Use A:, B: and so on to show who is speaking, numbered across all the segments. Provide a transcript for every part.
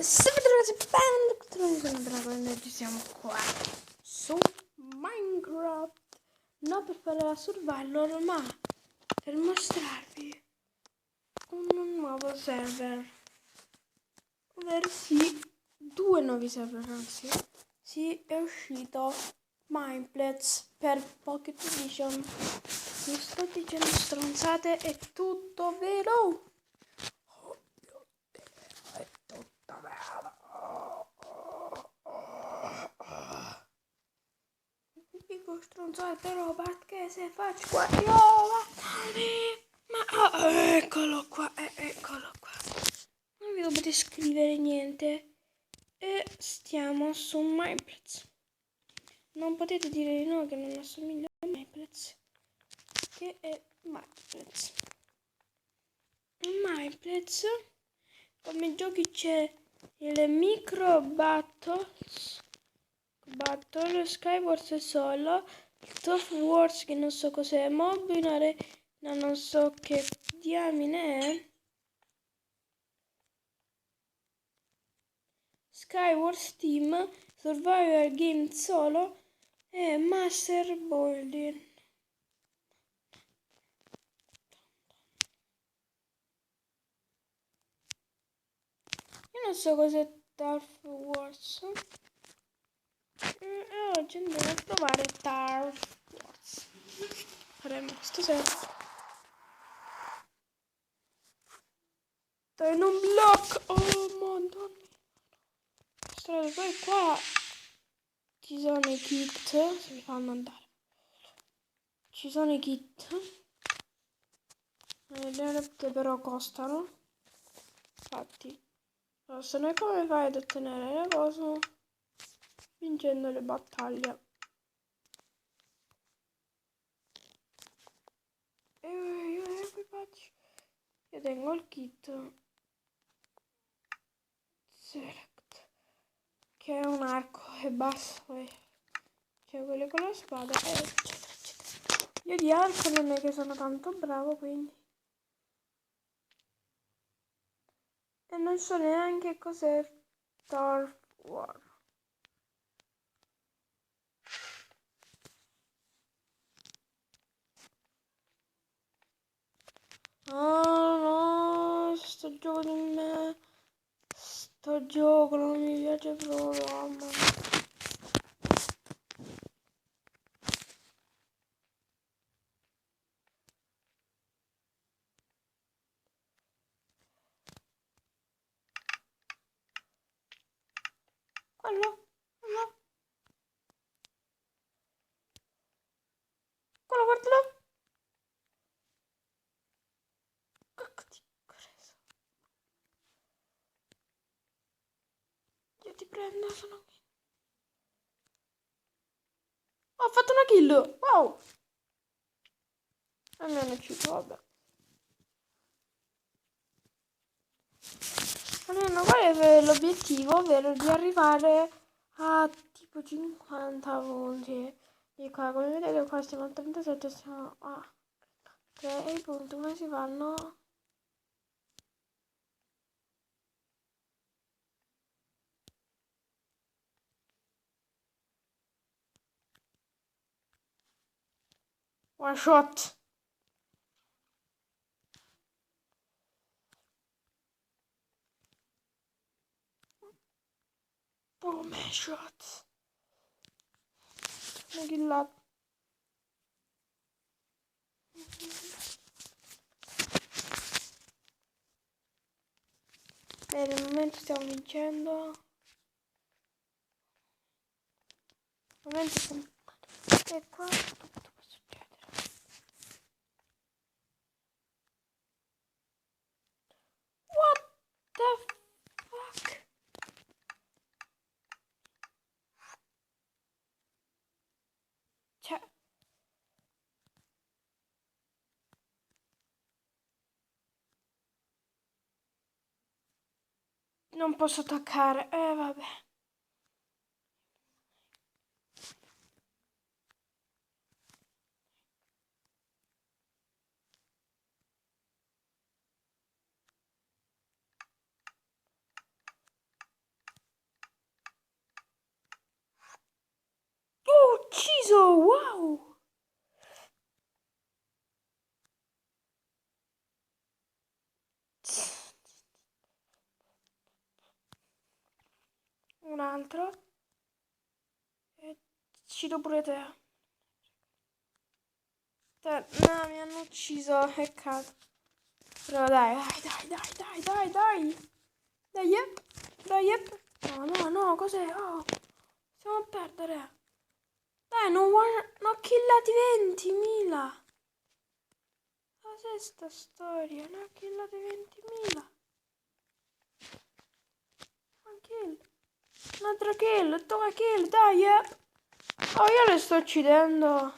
A: Salve ragazzi, benvenuti, oggi siamo qua su Minecraft, non per fare la survival, ma per mostrarvi un nuovo server, ovvero sì, due nuovi server, anzi, sì, è uscito Mineplex per Pocket Edition. Mi sto dicendo stronzate, è tutto vero. Dico stronzate però perché se faccio qua io ma eccolo qua, non vi dovete scrivere niente e stiamo su Mineplex. Non potete dire di no che non assomiglia a Mineplex, che è Mineplex. In Mineplex come giochi c'è il Micro Battle, Skywars Solo, il Top Wars che non so cos'è, Mob in Arena non so che diamine è, Skywars Team, Survivor Game Solo e Master Building. Io non so cos'è Turf Wars. E oggi andiamo a provare Turf Wars. Faremo questo server. Dai, non blocco! Oh, madonna. Poi qua ci sono i kit, se mi fanno andare. Ci sono i kit. Che però costano. Infatti, se noi come fai ad ottenere le cose? Vincendo le battaglie. Io tengo il kit Select, che è un arco e basta, cioè quelli con la spada, eccetera, eccetera. Io di arco non è che sono tanto bravo, quindi. E non so neanche cos'è Turf War. Oh no, sto gioco di me. Sto gioco non mi piace proprio, mamma. Quello, guardalo. Cacchio di preso. Io ti prendo, sono qui. Ho fatto una kill, wow. E mi hanno ucciso, vabbè. Allora, qual è l'obiettivo, ovvero di arrivare a tipo 50 punti. Di qua, come vedete qua siamo a 37, siamo a 3 e i punti come si fanno? One shot. Come shot. Una killata. Per il momento stiamo vincendo. Al momento stiamo. E qua tutto può succedere. What the fuck? Cioè. Non posso attaccare. Vabbè. altro. E uccido pure te. No, mi hanno ucciso, peccato. Però dai. Dai. No, cos'è? Oh, stiamo a perdere. Dai, non ho killati 20.000. Cos'è sta storia? Ne ho killati 20.000. Una kill. Un'altra kill. 2 kill, dai. Oh, io le sto uccidendo.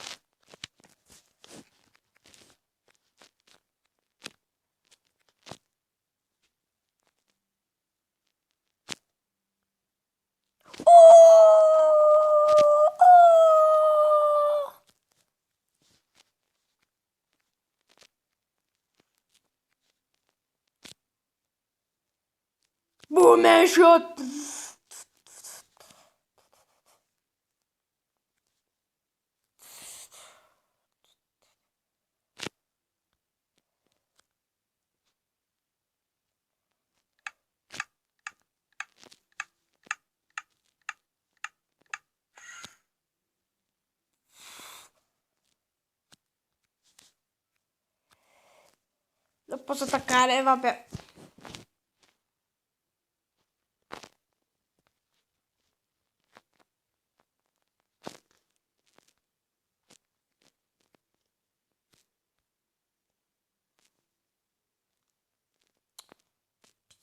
A: Boom, headshot. Lo posso attaccare, vabbè.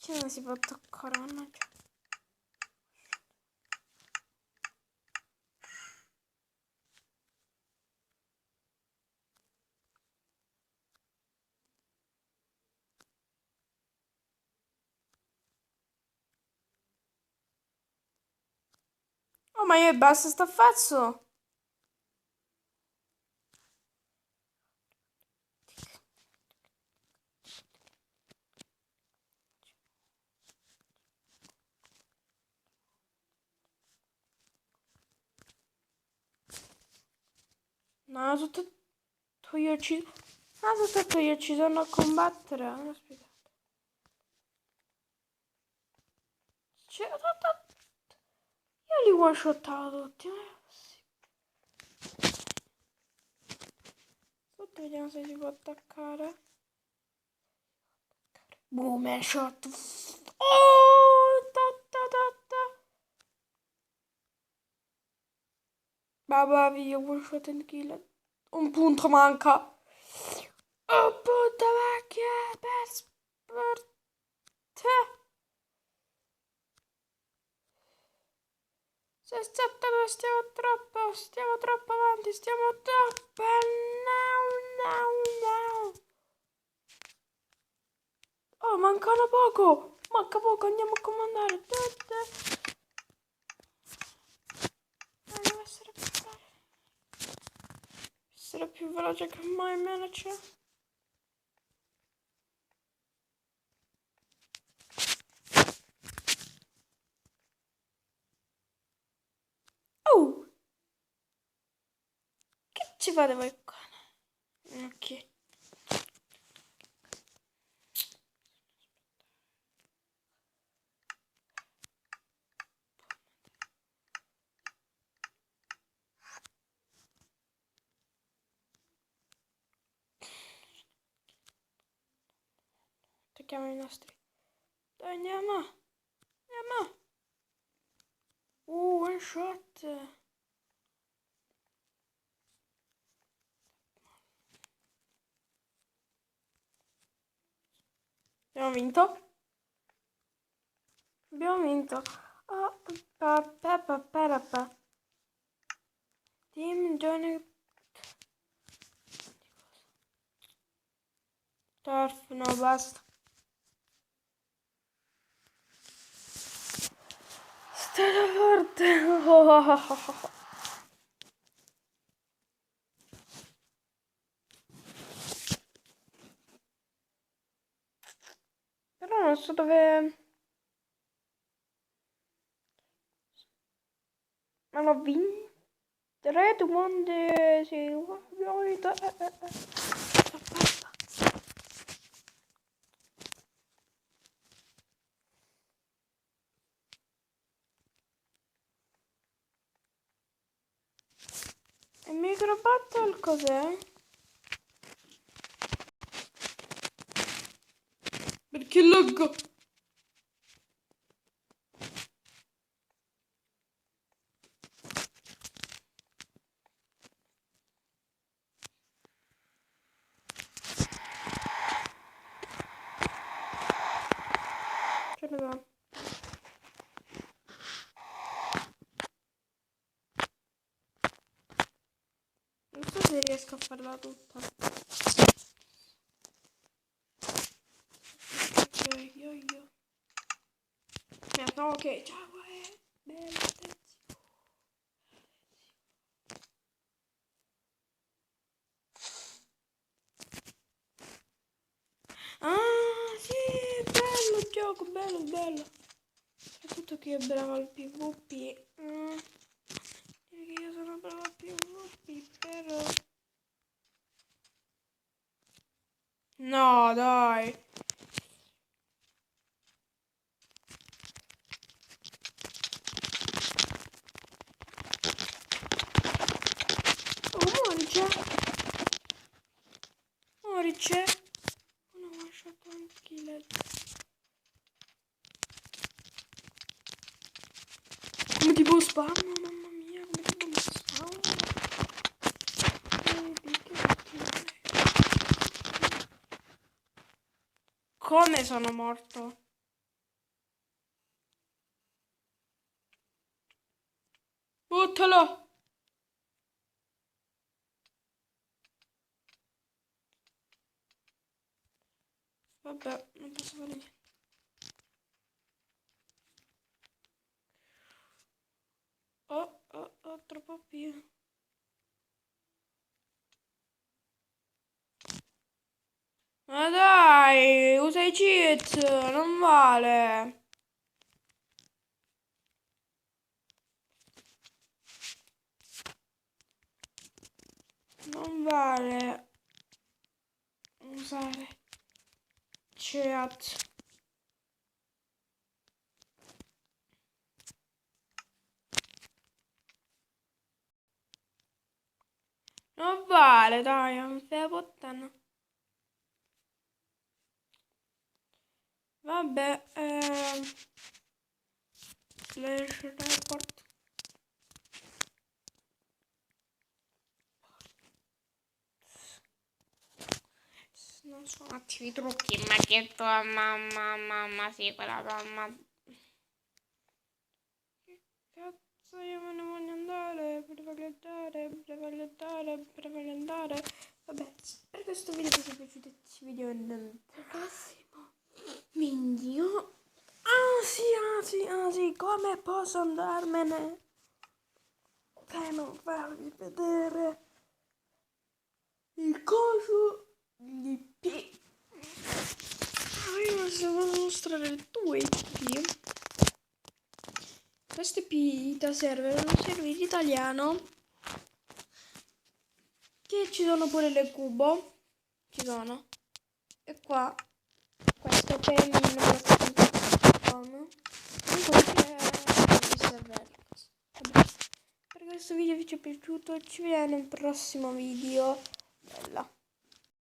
A: Perché non si può attaccare, mannaggia. Oh, ma io basta sta fazzo. No, tutto io ci... Ah, tutto io ci sono a combattere. Aspetta. Io li one shottavo tutti. Aspetta, vediamo se si può attaccare. Boom, headshot. Oh, ta. Babà, via, one shot and kill. Un punto manca. Oh, puta vecchia, per te. Stiamo troppo avanti, stiamo troppo. No. Oh, manca poco, andiamo a comandare. Devo essere più veloce che mai manager. Oh! Che ci fate voi qua? Ok. Attacchiamo i nostri. Dai, andiamo. One shot. Abbiamo vinto. Oh, Team Johnny. Turf, no, basta. Stata forte. Però non so dove... Ma l'ho vinto. Red Monde, sì, abbiamo vinto. battle cos'è? Perché loggo? Ce ne va. Non so se riesco a farla tutta. Io. No, ok, ciao, bella attenzione. Ah, sì, bello il gioco, bello. Soprattutto che è bravo al PvP. Direi che io sono bravo al PvP, però... No, dai. Oh, Morice. Una one shot, one kill. Come tipo spam, mamma mia, come tipo spam. Come sono morto? Buttalo! Vabbè, non posso fare niente. Troppo più. Ma dai, usa i cheat, non vale. Non vale usare chat. Non vale, dai, non fai puttana. Vabbè, slash report. Non sono attivi trucchi, ma che tua mamma, sì, quella mamma. Che cazzo io me ne voglio andare, voglio andare. Vabbè, per questo video vi è piaciuto, ci vediamo nel prossimo video. Ah sì, come posso andarmene? Per non farvi vedere il coso di P. Io vi devo mostrare il tuo IP. Questo IP da server, un server italiano. Che ci sono pure le cubo. Ci sono. E qua. Questo per il server. Vabbè. Per questo video vi è piaciuto. Ci vediamo nel prossimo video. Bella.